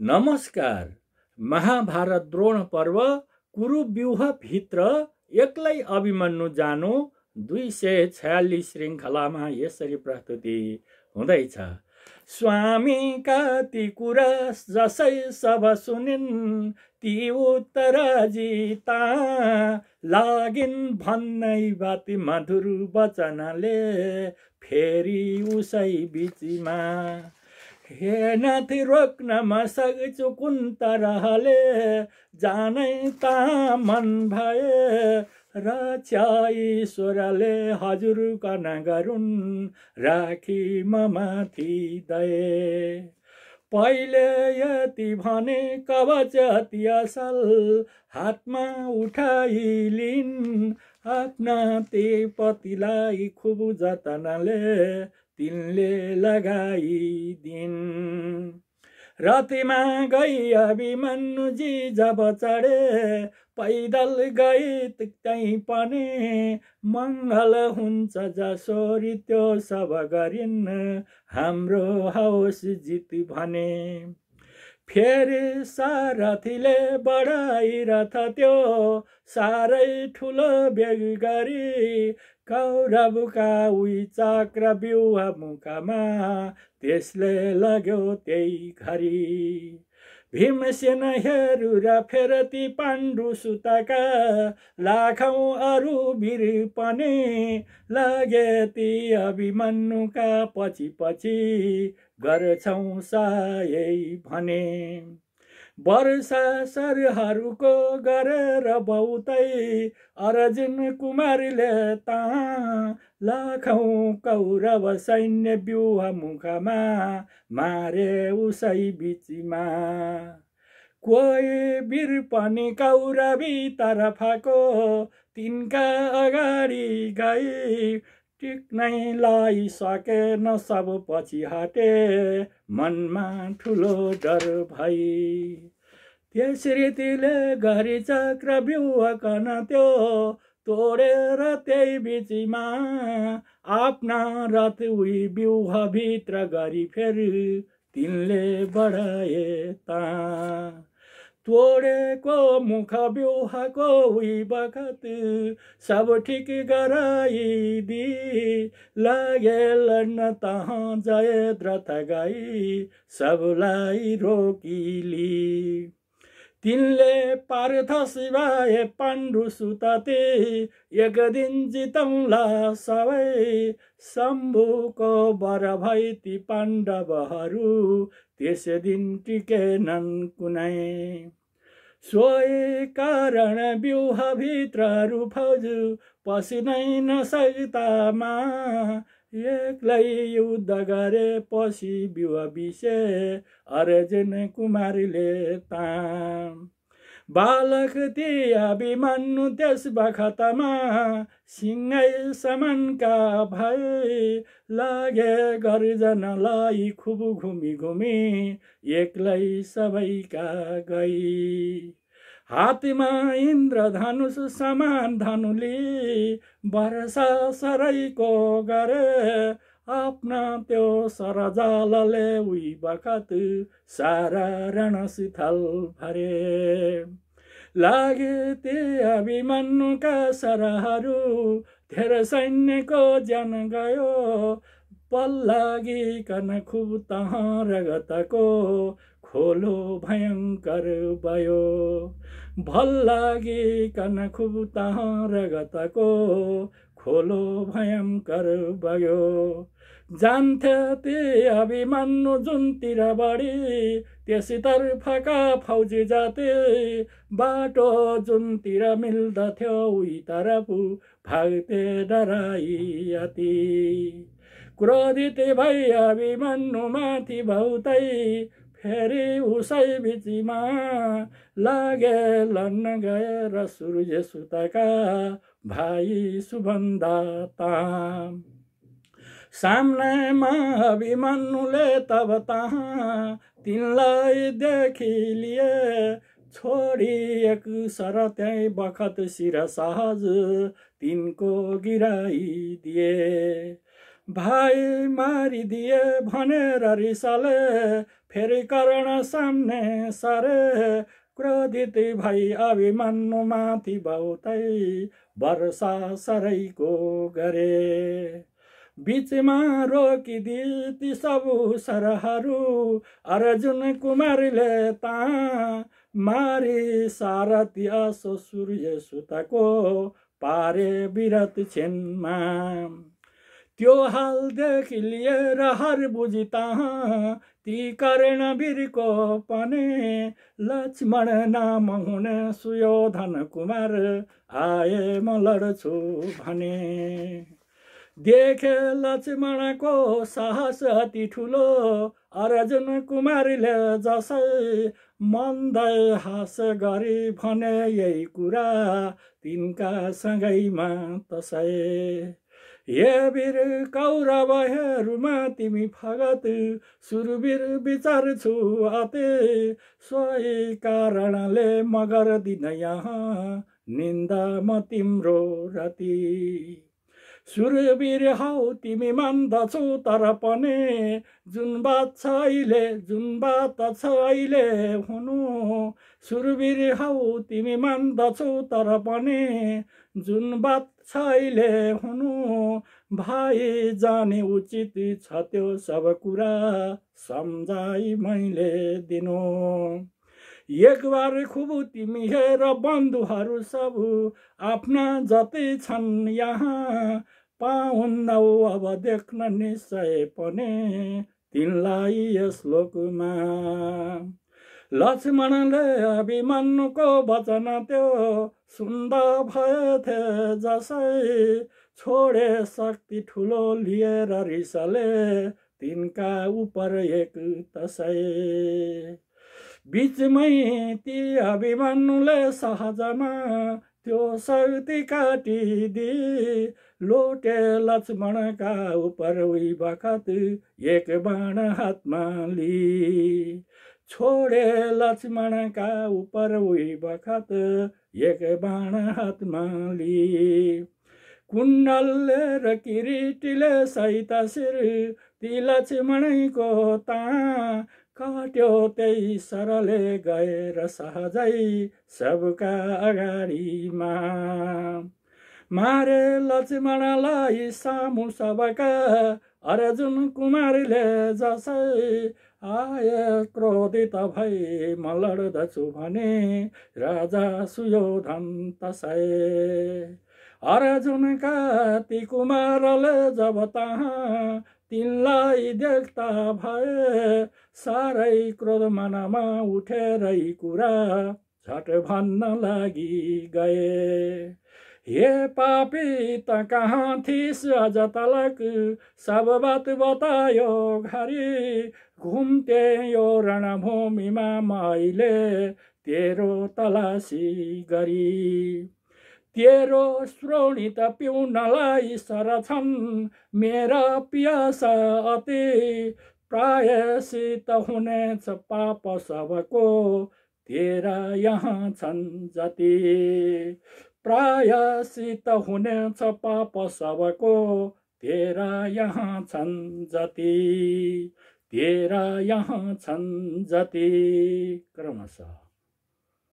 नमस्कार। महाभारत द्रोण पर्व कुरुव्यूह भित्र एक्लै अभिमन्यु जानु 246 श्रृङ्खलामा यसरी प्रस्तुति हुँदैछ। स्वामीका ती कुरा जसै सब सुनिन्, ती उत्तराजिता लागिन् भन्नै बाती मधुर वचनले फेरि उसै बिचमा। हेनाथि रोक्न मसक्छु कुन्तरहले, जानै ता मन भए रक्षा ईश्वरले हजुर कन गरून्, राखी ममाथि दये। पहिले यति भने कवच अति असल, हातमा उठाइलिन्, आफ्ना ते पतिलाई खुब जतनले तिनले लगाइदिन्। रथमा गई अभिमन्युजी जब चढे, पैदल गई त्यही पनि मङ्गल हुन्छ जसोरी त्यो सब गरिन्, हाम्रो होस् जित भने। फेरि सारथीले बढाई रथ त्यो साह्रै ठुलो बेग गरी, कौरवका उही चक्र व्यूह मुखमा त्यसले लग्यो त्यही घरी। भीमसेन हेरु र फेर ती पाण्डु सुतका लाखौं अरू वीर पनि लगे ती अभिमन्युका पछि पछि, गर्छौं सहाय भने। वर्षा सरहरूको गरेर बहुतै अर्जुन कुमारले ता लाखौं कौरव सैन्य व्यूह मुखमा मारे उसै बिचमा। कोही वीर पनि कौरवी तर्फको तिनका अगाडि गई, टिक्नै लाइसकेन सब पछि हटे, मनमा ठुलो डर भई। त्यस रीतिले गरी चक्र व्यूह कन त्यो तोडेर त्यही बिचमा, आफ्ना रथ उही व्यूह भित्र गरी फेरि तिनले बढाए ता। तोडेको मुख व्यूहको उही बखत सब ठिक गराइदी, लागे लड्न तहाँ जयद्रथ गई सबलाई रोकिली। तिनले पार्थ शिवाय पाण्डु सुतते एक दिन जितौँला सबै, शम्भुको वर भई ती पाण्डवहरू त्यस दिन टिकेनन् कुनै। सोही कारण व्यूह भित्र फौज पसिनै नसक्तामा, एक्लै युद्ध गरे पछि व्यूह विषे अर्जुन कुमारले ता। बालक ती अभिमन्यु त्यस बखतमा सिंहै समानका भए, लागे गर्जनलाई खुब घुमी घुमी एक्लै सबैका गई। हातमा इन्द्रधनुष समान धनुली वर्षा सरैको गरे, आफ्ना त्यो सरजालले उही बखत सारा रणस्थल भरे। लागे ते अभिमन्युका सरहरू धेर सैन्यको ज्यान गयो, पल्लागिकन खुब तहाँ रगतको खोलो भयङ्कर भयो। भल्लागिकन खुब तहाँ रगतको खोलो भयङ्कर भयो। जान्थे ते अभिमन्यु जुनतिर बढी, त्यसतर्फका फौजी जाते बाटो जुनतिर मिल्दथ्यो उही तरफ भाग्थे डराई अति। क्रोधित भई अभिमन्यु माथि बहुतै फेरि उसै बिचमा, लागे लड्न गएर सूर्य सुतका भाइ सुबन्दाता। सामनामा अभिमन्युले तब तहाँ तिनलाई देखिलिए, छोडिएको सर त्यही बखत शिर सहज तिनको गिराइदिए। भाइ मारिदिए भनेर रिसले फेरि कर्ण सामने सरे क्रोधित भई अभिमन्यु माथि बहुतै वर्षा सरैको गरे बीचमा रोकिदिए ती सब सरहरू अर्जुन कुमारले ता मारी सारथी असो सूर्य सुतको पारे विरत छिनमा त्यो हालदेखि लिएर हर बुझी तहाँ ती कर्ण वीरको पनि लक्ष्मण नाम हुने सुयोधन कुमार आए म लड्छु भने देखे लक्ष्मणको साहस अति ठुलो अर्जुन कुमारले जसै मन्द हास गरी भने यही कुरा तिनका सँगैमा तसै हे वीर कौरवहरूमा तिमी फगत सुरवीर विचार छु अते सोही कारणले म गर्दिन यहाँ निन्दा म तिम्रो रति सुरवीर हौ तिमी मान्दछौ तर पनि जुन बात छ अहिले हुनु सुरवीर हौ तिमी मान्दछौ तर पनि जुन बात छ अहिले हुनु भाइ जाने उचित छ त्यो सब कुरा सम्झाइ मैले दिनु एक बार खुब तिमी हेर बन्धुहरू सब आफ्ना जति छन् यहाँ पाउन्नौ अब देख्न निश्चय पनि तिनलाई यस लोकमा लक्ष्मणले अभिमन्युको वचन त्यो सुन्दा भएथे जसै छोडे शक्ति ठुलो लिएर रिसले तिनका उपर एक तसै बीचमै ती अभिमन्युले सहजमा त्यो शक्ति काटिदिए लोटे लक्ष्मणका उपर उही बखत एक बाण हातमा ली छोडे लक्ष्मणका उपर उही बखत एक बाण हातमा ली कुण्डलले र किरीटले सहित शिर ती लक्ष्मणको ता काट्यो त्यही सरले गएर सहजै सबका अगाडिमा मारे लक्ष्मणलाई सामु सबका अर्जुन कुमारले जसै आए क्रोधित भई म लड्दछु भने राजा सुयोधन तसै अर्जुनका ती कुमारले जब तहाँ तिनलाई देख्दा भए साह्रै क्रोध मनमा उठेर यी कुरा झट भन्न लागि गए हे पापी त कहाँ थिस अझ तलक सब बात बतायो घरी घुम्थे यो रणभूमिमा मैले तेरो तलासी गरी तेरो श्रोणित पिउनलाई सर छन् मेरा पियासा अति प्रायश्चित हुनेछ पाप सबको तेरा यहाँ छन् जति प्रायश्चित हुनेछ पाप सबको तेरा यहाँ छन् जति तेरा यहाँ छन् जति क्रमशः